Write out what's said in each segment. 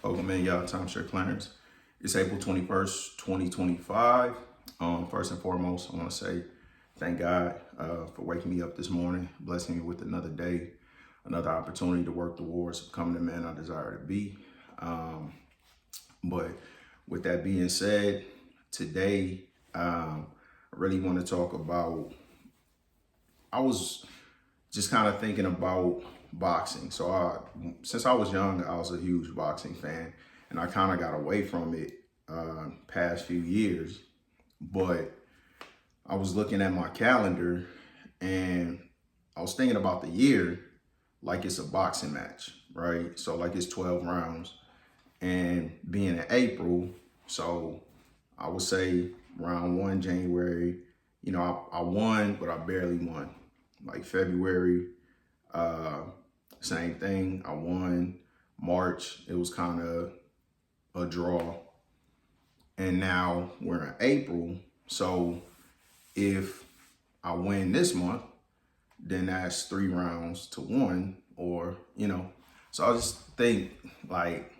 Welcome in, y'all. Timeshare Clarence. It's April 21st, 2025. First and foremost, I want to say thank God for waking me up this morning, blessing me with another day, another opportunity to work towards becoming the man I desire to be. But with that being said, today I really want to talk about, I was just kind of thinking about boxing. So since I was young, I was a huge boxing fan, and I kind of got away from it past few years. But I was looking at my calendar, and I was thinking about the year like it's a boxing match, right? So like it's 12 rounds, and being in April, so I would say round one, January, I won, but I barely won. Like February, same thing. I won. March, it was kind of a draw. And now we're in April. So if I win this month, then that's 3 rounds to 1, So I just think like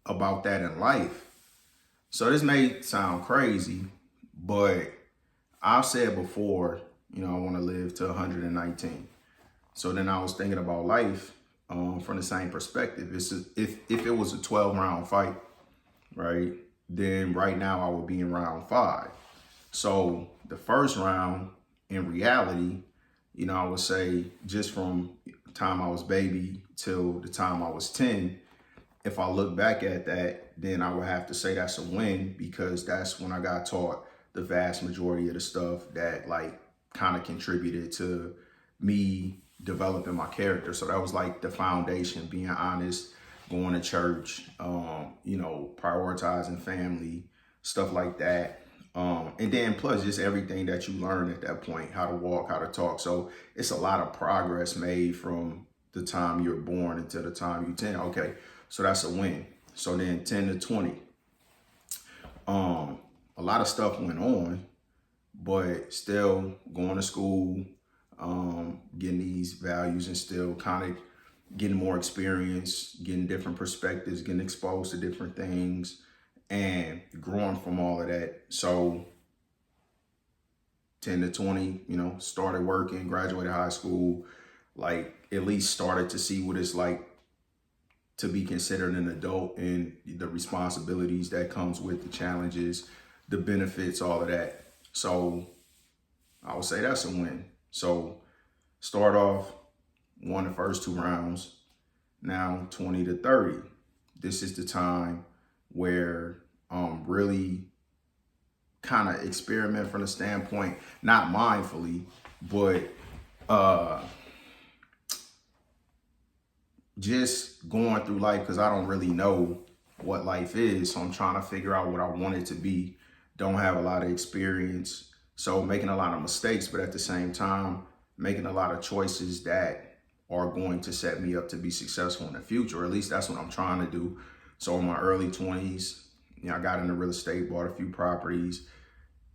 about that in life. So this may sound crazy, but I've said before, I want to live to 119. So then I was thinking about life from the same perspective. If it was a 12 round fight, right, then right now I would be in round 5. So the first round, in reality, I would say just from the time I was baby till the time I was 10, if I look back at that, then I would have to say that's a win, because that's when I got taught the vast majority of the stuff that like kind of contributed to me developing my character. So that was like the foundation: being honest, going to church, prioritizing family, stuff like that. And then plus just everything that you learn at that point, how to walk, how to talk. So it's a lot of progress made from the time you're born until the time you're 10. Okay, so that's a win. So then 10 to 20. A lot of stuff went on, but still going to school, getting these values, and still kind of getting more experience, getting different perspectives, getting exposed to different things, and growing from all of that. So 10 to 20, started working, graduated high school, like at least started to see what it's like to be considered an adult and the responsibilities that comes with the challenges, the benefits, all of that. So I would say that's a win. So start off, won the first 2 rounds. Now 20 to 30. This is the time where really kind of experiment from the standpoint, not mindfully, but just going through life, because I don't really know what life is. So I'm trying to figure out what I want it to be. Don't have a lot of experience. So making a lot of mistakes, but at the same time, making a lot of choices that are going to set me up to be successful in the future. Or at least that's what I'm trying to do. So in my early 20s, I got into real estate, bought a few properties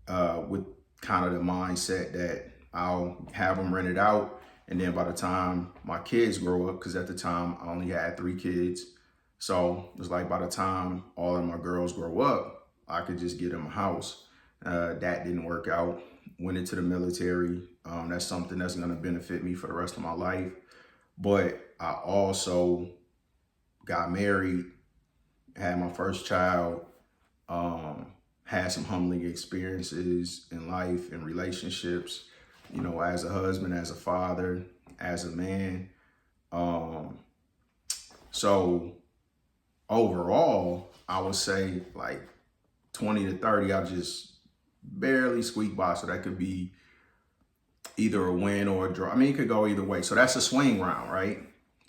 with kind of the mindset that I'll have them rented out. And then by the time my kids grow up, because at the time I only had 3 kids. So it was like by the time all of my girls grow up, I could just get them a house. That didn't work out. Went into the military. That's something that's going to benefit me for the rest of my life. But I also got married, had my first child, had some humbling experiences in life and relationships, as a husband, as a father, as a man. So overall, I would say like 20 to 30, I just barely squeaked by. So that could be either a win or a draw. I mean, it could go either way. So that's a swing round, right?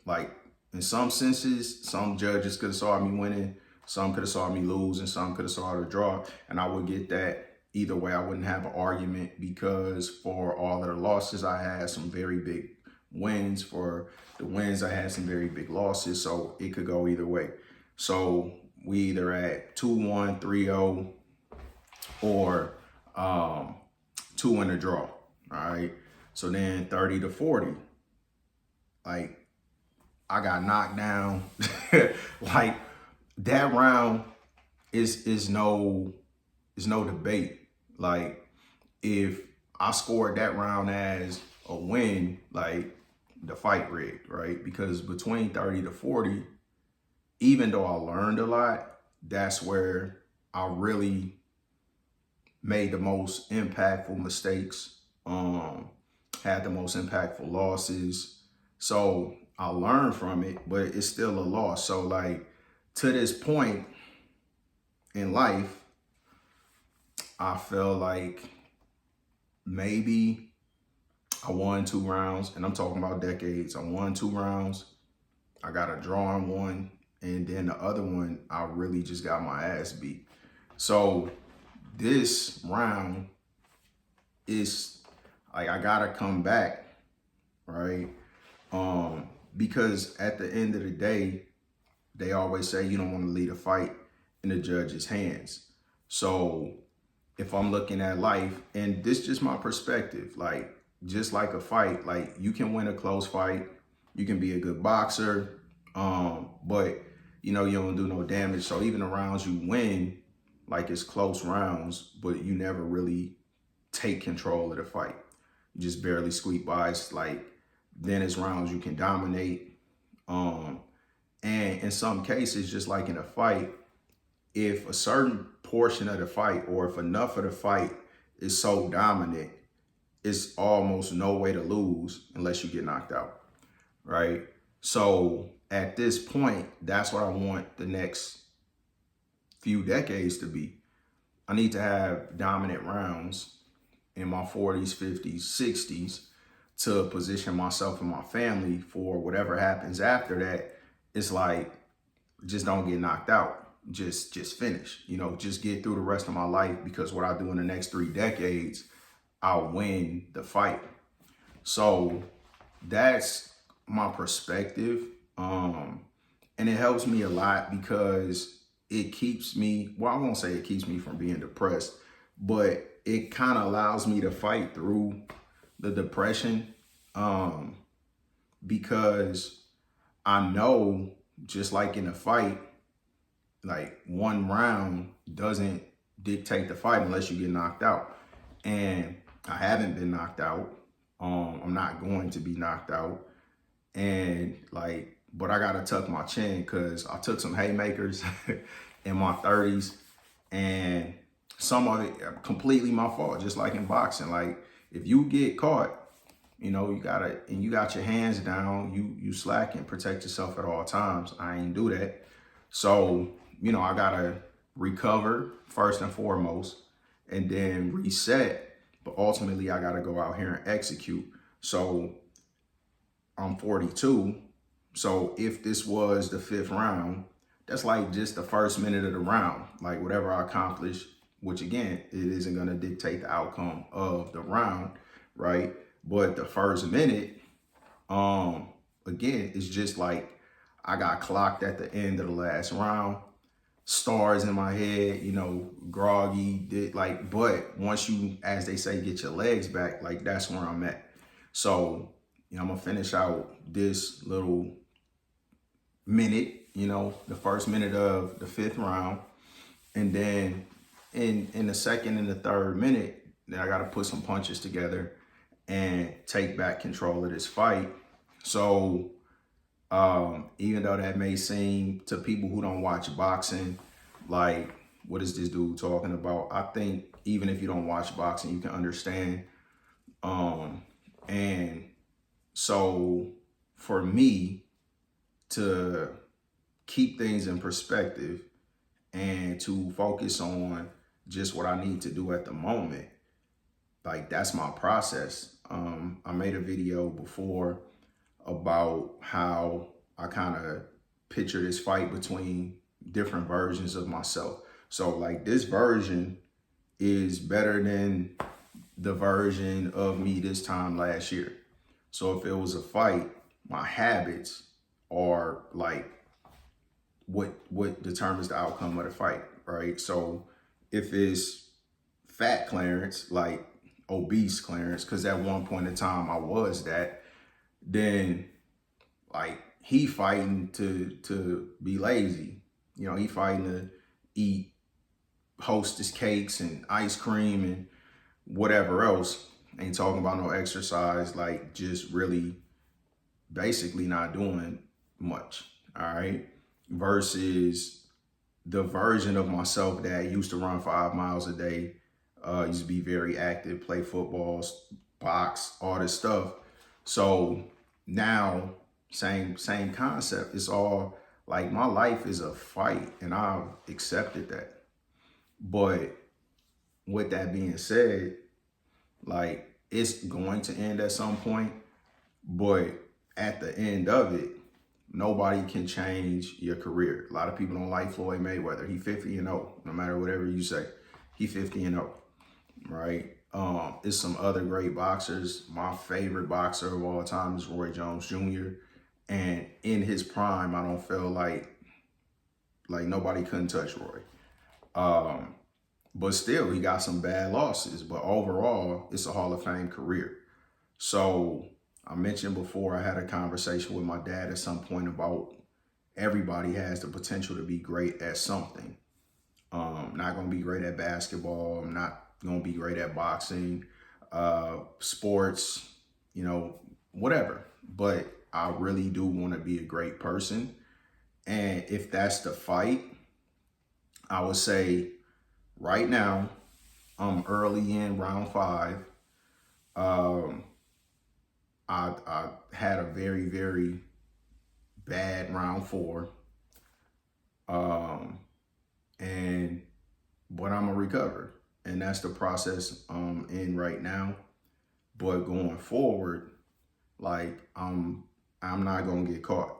Like in some senses, some judges could have saw me winning, some could have saw me lose, and some could have saw it a draw. And I would get that either way. I wouldn't have an argument, because for all of the losses, I had some very big wins. For the wins, I had some very big losses. So it could go either way. So we either at 2-1, 3-0, or 2 in a draw. All right. So then 30 to 40, like I got knocked down. Like that round is no debate. Like if I scored that round as a win, like the fight rigged, right? Because between 30 to 40, even though I learned a lot, that's where I really made the most impactful mistakes, had the most impactful losses. So I learned from it, but it's still a loss. So like to this point in life, I feel like maybe I won 2 rounds, and I'm talking about decades. I won 2 rounds. I got a draw in one, and then the other one, I really just got my ass beat. So this round is like I gotta come back, right? Because at the end of the day, they always say you don't want to lead a fight in the judge's hands. So if I'm looking at life, and this is just my perspective, like just like a fight, like you can win a close fight, you can be a good boxer, but you don't do no damage. So even the rounds you win, like it's close rounds, but you never really take control of the fight. You just barely squeak by. It's like then it's rounds you can dominate. And in some cases, just like in a fight, if a certain portion of the fight or if enough of the fight is so dominant, it's almost no way to lose unless you get knocked out, right? So at this point, that's what I want the next few decades to be. I need to have dominant rounds in my 40s, 50s, 60s to position myself and my family for whatever happens after that. It's like, just don't get knocked out. Just finish, just get through the rest of my life, because what I do in the next 3 decades, I'll win the fight. So that's my perspective. And it helps me a lot because it keeps me, well, I won't say it keeps me from being depressed, but it kind of allows me to fight through the depression, because I know, just like in a fight, like one round doesn't dictate the fight unless you get knocked out. And I haven't been knocked out. I'm not going to be knocked out. And like, but I gotta tuck my chin because I took some haymakers in my 30s, and some of it completely my fault, just like in boxing. Like if you get caught, you got your hands down, you slack and protect yourself at all times. I ain't do that. So, I gotta recover first and foremost and then reset. But ultimately I gotta go out here and execute. So I'm 42. So if this was the 5th round, that's like just the first minute of the round. Like whatever I accomplish, which again, it isn't gonna dictate the outcome of the round, right? But the first minute, again, it's just like I got clocked at the end of the last round. Stars in my head, groggy, but once you, as they say, get your legs back, like that's where I'm at. So, I'm gonna finish out this little minute, the first minute of the 5th round. And then in the second and the third minute, then I gotta put some punches together and take back control of this fight. So even though that may seem to people who don't watch boxing, like, what is this dude talking about? I think even if you don't watch boxing, you can understand. And so for me to keep things in perspective and to focus on just what I need to do at the moment, like that's my process. I made a video before about how I kind of picture this fight between different versions of myself. So like this version is better than the version of me this time last year. So if it was a fight, my habits are like what determines the outcome of the fight, right? So if it's fat Clarence, like obese Clarence, because at one point in time I was that, then like he fighting to be lazy. You know, he fighting to eat Hostess cakes and ice cream and whatever else. Ain't talking about no exercise, like just really basically not doing much. All right. Versus the version of myself that used to run 5 miles a day, used to be very active, play football, box, all this stuff. So now, same concept. It's all like my life is a fight, and I've accepted that. But with that being said, like it's going to end at some point, but at the end of it, nobody can change your career. A lot of people don't like Floyd Mayweather. He 50-0, no matter whatever you say. He 50-0, right? It's some other great boxers. My favorite boxer of all time is Roy Jones Jr. And in his prime, I don't feel like nobody couldn't touch Roy. But still, he got some bad losses. But overall, it's a Hall of Fame career. So I mentioned before, I had a conversation with my dad at some point about everybody has the potential to be great at something. Not going to be great at basketball. I'm not going to be great at boxing, sports, you know, whatever. But I really do want to be a great person. And if that's the fight, I would say right now, I'm early in round 5. I had a very, very bad round 4. But I'm gonna recover. And that's the process I'm in right now. But going forward, like I'm not gonna get caught.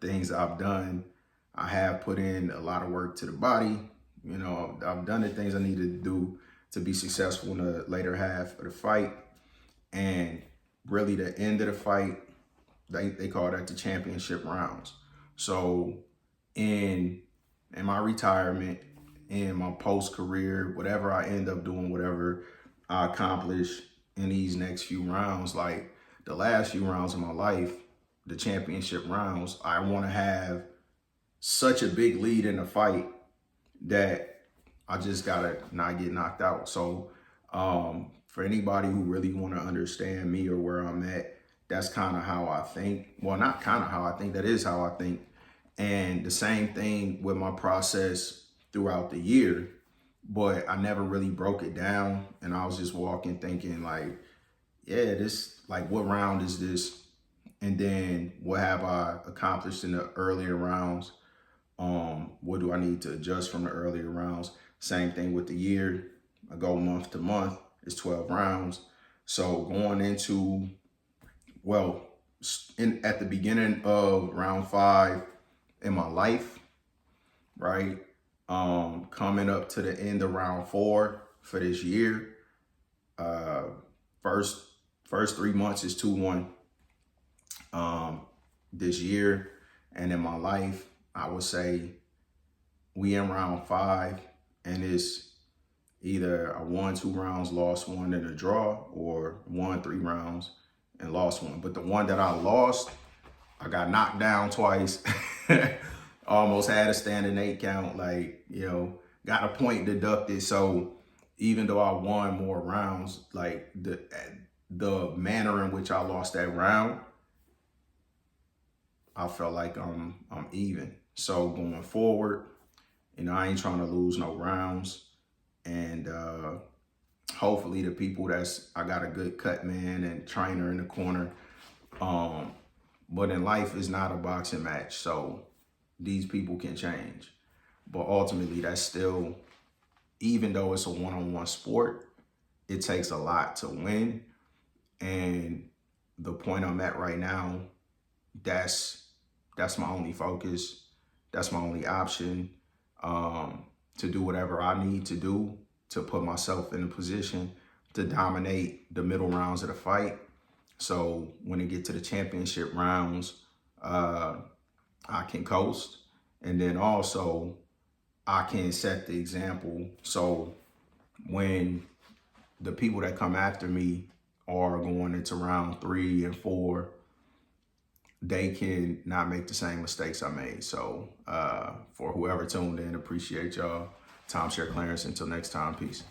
Things I've done, I have put in a lot of work to the body. You know, I've done the things I needed to do to be successful in the later half of the fight. And really the end of the fight, they call that the championship rounds. So in my retirement, in my post-career, whatever I end up doing, whatever I accomplish in these next few rounds, like the last few rounds of my life, the championship rounds, I want to have such a big lead in the fight that I just gotta not get knocked out. So for anybody who really want to understand me or where I'm at, that's kind of how I think. Well, not kind of how I think, that is how I think. And the same thing with my process throughout the year, but I never really broke it down. And I was just walking thinking like, yeah, this, like, what round is this? And then what have I accomplished in the earlier rounds? What do I need to adjust from the earlier rounds? Same thing with the year. I go month to month. It's 12 rounds. So going into, well, at the beginning of round 5 in my life, right? Coming up to the end of round 4 for this year. First 3 months is 2-1. This year and in my life, I would say we in round 5, and it's either I won 2 rounds, lost 1, and a draw, or won 3 rounds and lost 1. But the one that I lost, I got knocked down twice. Almost had a standing 8 count, like, you know, got a point deducted. So even though I won more rounds, like the manner in which I lost that round, I felt like I'm even. So going forward, you know, I ain't trying to lose no rounds. And hopefully the people I got a good cut man and trainer in the corner. But in life, it's not a boxing match. So these people can change. But ultimately, that's still, even though it's a one-on-one sport, it takes a lot to win. And the point I'm at right now, that's my only focus. That's my only option, to do whatever I need to do to put myself in a position to dominate the middle rounds of the fight. So when it get to the championship rounds, I can coast. And then also I can set the example. So when the people that come after me are going into round 3 and 4, they can not make the same mistakes I made. So for whoever tuned in, appreciate y'all. Tom Share Clarence. Until next time, peace.